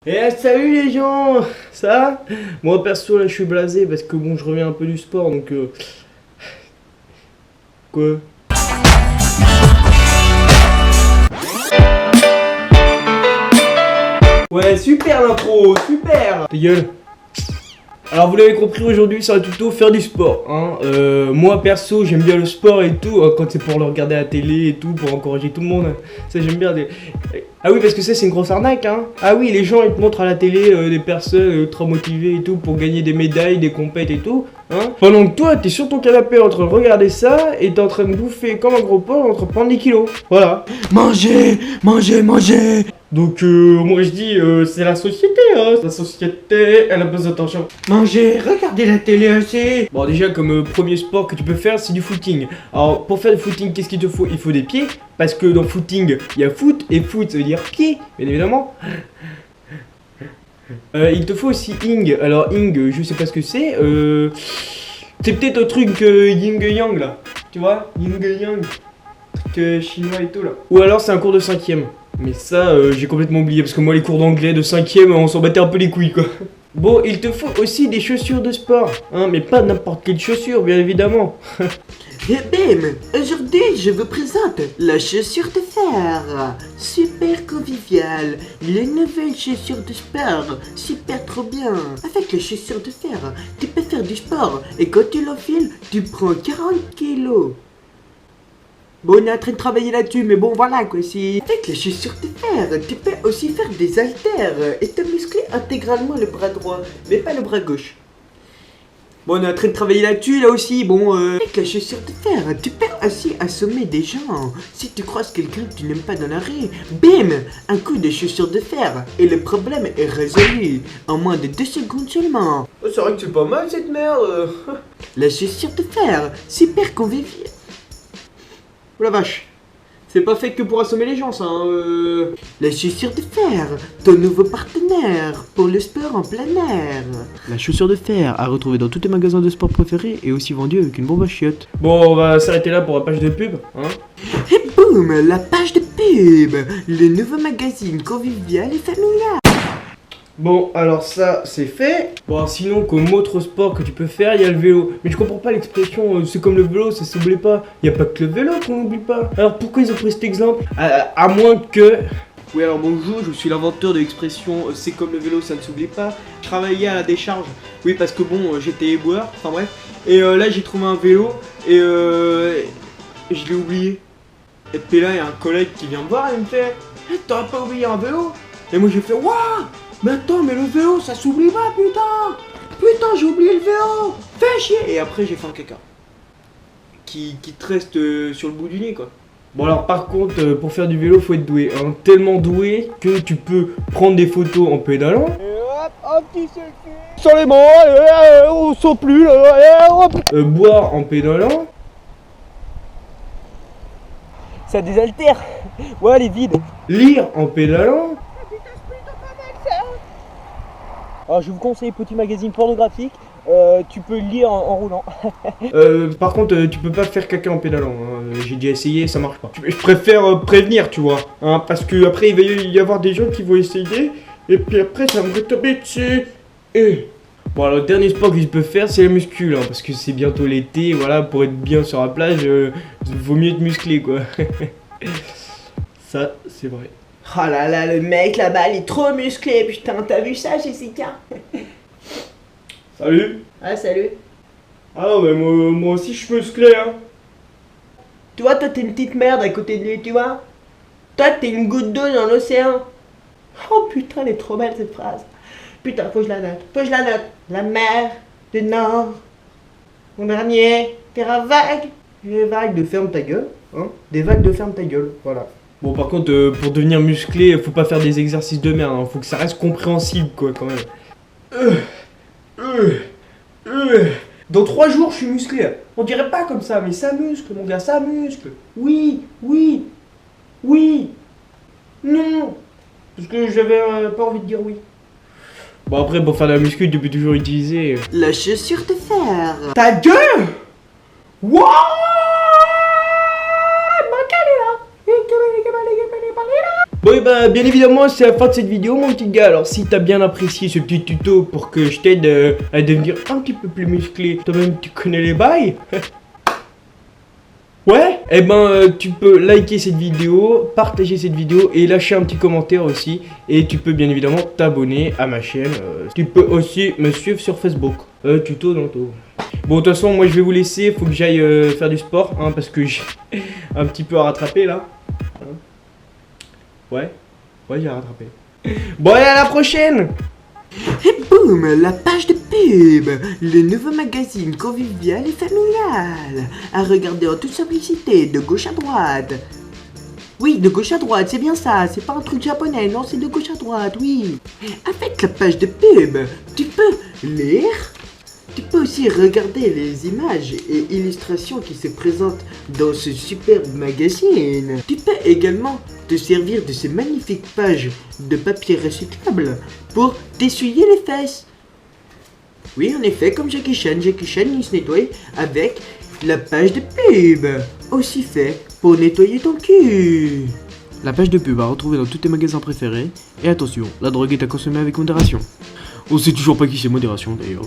Eh salut les gens, ça va? Moi perso là je suis blasé parce que bon je reviens un peu du sport donc Quoi? Ouais super l'intro, super. Ta gueule. Alors vous l'avez compris, aujourd'hui c'est un tuto faire du sport hein. Moi perso j'aime bien le sport et tout, quand c'est pour le regarder à la télé et tout, pour encourager tout le monde. Ça j'aime bien Ah oui parce que ça c'est une grosse arnaque hein. Ah oui les gens ils te montrent à la télé des personnes ultra motivées et tout pour gagner des médailles, des compètes et tout hein. Pendant que toi t'es sur ton canapé en train de regarder ça et t'es en train de bouffer comme un gros porc en train de prendre des kilos. Voilà. Manger, manger, manger. Donc moi je dis c'est la société hein. La société elle a besoin d'attention. Manger, regardez la télé aussi. Bon déjà comme premier sport que tu peux faire c'est du footing. Alors pour faire du footing qu'est-ce qu'il te faut? Il faut des pieds. Parce que dans footing il y a foot et foot ça veut dire pied bien évidemment. Il te faut aussi ing. Alors ing je sais pas ce que c'est. C'est peut-être un truc yin yang là. Tu vois yin yang. Truc chinois et tout là. Ou alors c'est un cours de 5ème. Mais ça, j'ai complètement oublié parce que moi, les cours d'anglais de 5ème, on s'en battait un peu les couilles quoi. Bon, il te faut aussi des chaussures de sport, hein, mais pas n'importe quelle chaussure, bien évidemment. Et bim, aujourd'hui je vous présente la chaussure de fer. Super convivial, les nouvelles chaussures de sport, super trop bien. Avec les chaussures de fer, tu peux faire du sport et quand tu l'enfiles, tu prends 40 kilos. Bon, on est en train de travailler là-dessus, mais bon, voilà quoi. Si avec les chaussures de fer, tu peux aussi faire des haltères et te muscler intégralement le bras droit, mais pas le bras gauche. Bon, on est en train de travailler là-dessus, là aussi. Bon, avec les chaussures de fer, tu peux aussi assommer des gens. Si tu croises quelqu'un que tu n'aimes pas dans la rue, bim, un coup de chaussures de fer et le problème est résolu en moins de 2 secondes seulement. Oh, c'est vrai que c'est pas mal cette merde. La chaussure de fer, super convivial. Oh la vache. C'est pas fait que pour assommer les gens ça hein, La chaussure de fer, ton nouveau partenaire pour le sport en plein air. La chaussure de fer à retrouver dans tous tes magasins de sport préférés et aussi vendue avec une bombe à chiottes. Bon, on va s'arrêter là pour la page de pub, hein. Et boum, la page de pub, le nouveau magazine convivial et familial. Bon, alors ça, c'est fait. Bon, alors, sinon, comme autre sport que tu peux faire, il y a le vélo. Mais je comprends pas l'expression, c'est comme le vélo, ça s'oublie pas. Il y a pas que le vélo qu'on n'oublie pas. Alors pourquoi ils ont pris cet exemple à moins que... Oui, alors bonjour, je suis l'inventeur de l'expression c'est comme le vélo, ça ne s'oublie pas. Je travaillais à la décharge. Oui, parce que bon, j'étais éboueur, enfin bref. Et là, j'ai trouvé un vélo et je l'ai oublié. Et puis là, il y a un collègue qui vient me voir et il me fait t'aurais pas oublié un vélo? Et moi, j'ai fait waouh! Mais attends, mais le vélo, ça s'oublie pas, putain! Putain, j'ai oublié le vélo! Fais chier! Et après, j'ai fait un caca. Qui te reste sur le bout du nez, quoi. Bon, alors, par contre, pour faire du vélo, faut être doué. Hein. Tellement doué que tu peux prendre des photos en pédalant. Et hop, un petit selfie sur les mains, on sent plus, là, hop. Boire en pédalant. Ça désaltère. Ouais, elle est vide. Lire en pédalant. Alors, je vous conseille petit magazine pornographique. Tu peux le lire en roulant. Par contre, tu peux pas faire caca en pédalant. Hein. J'ai déjà essayé, ça marche pas. Je préfère prévenir, tu vois. Hein, parce que après, il va y avoir des gens qui vont essayer. Et puis après, ça va me tomber dessus. Et... Bon, alors, le dernier sport que je peux faire, c'est la muscu. Hein, parce que c'est bientôt l'été. Voilà, pour être bien sur la plage, vaut mieux être musclé, quoi. Ça, c'est vrai. Oh là là, le mec là-bas, il est trop musclé, putain, t'as vu ça, Jessica? Salut. Ah, salut. Ah non, mais moi aussi, je suis musclé, hein. Toi, t'es une petite merde à côté de lui, tu vois? Toi, t'es une goutte d'eau dans l'océan. Oh putain, elle est trop belle cette phrase. Putain, faut que je la note, La mer du Nord, mon dernier terrain vague. Des vagues de ferme ta gueule, hein. Des vagues de ferme ta gueule, voilà. Bon, par contre, pour devenir musclé, faut pas faire des exercices de merde, hein. Faut que ça reste compréhensible, quoi, quand même. Dans 3 jours, je suis musclé. On dirait pas comme ça, mais ça muscle, mon gars, ça muscle. Oui, oui, oui, non. Parce que j'avais pas envie de dire oui. Bon, après, pour faire de la muscu, tu peux toujours utiliser... La chaussure de fer. Ta gueule! Wouah! Bon et bah bien évidemment c'est la fin de cette vidéo mon petit gars. Alors si t'as bien apprécié ce petit tuto pour que je t'aide à devenir un petit peu plus musclé, toi-même tu connais les bails. Ouais, et ben tu peux liker cette vidéo, partager cette vidéo et lâcher un petit commentaire aussi. Et tu peux bien évidemment t'abonner à ma chaîne. Tu peux aussi me suivre sur Facebook. Tuto dans tout. Bon de toute façon moi je vais vous laisser, faut que j'aille faire du sport hein, parce que j'ai un petit peu à rattraper là. Ouais, j'ai rattrapé. Bon allez à la prochaine. Et boum, la page de pub, le nouveau magazine convivial et familial, à regarder en toute simplicité, de gauche à droite. Oui, de gauche à droite, c'est bien ça, c'est pas un truc japonais, non, c'est de gauche à droite, oui. Avec la page de pub, tu peux lire, tu peux aussi regarder les images et illustrations qui se présentent dans ce superbe magazine. Tu peux également te servir de ces magnifiques pages de papier recyclable pour t'essuyer les fesses. Oui, en effet, comme Jackie Chan, il se nettoie avec la page de pub. Aussi fait pour nettoyer ton cul. La page de pub à retrouver dans tous tes magasins préférés. Et attention, la drogue est à consommer avec modération. On sait toujours pas qui c'est modération d'ailleurs.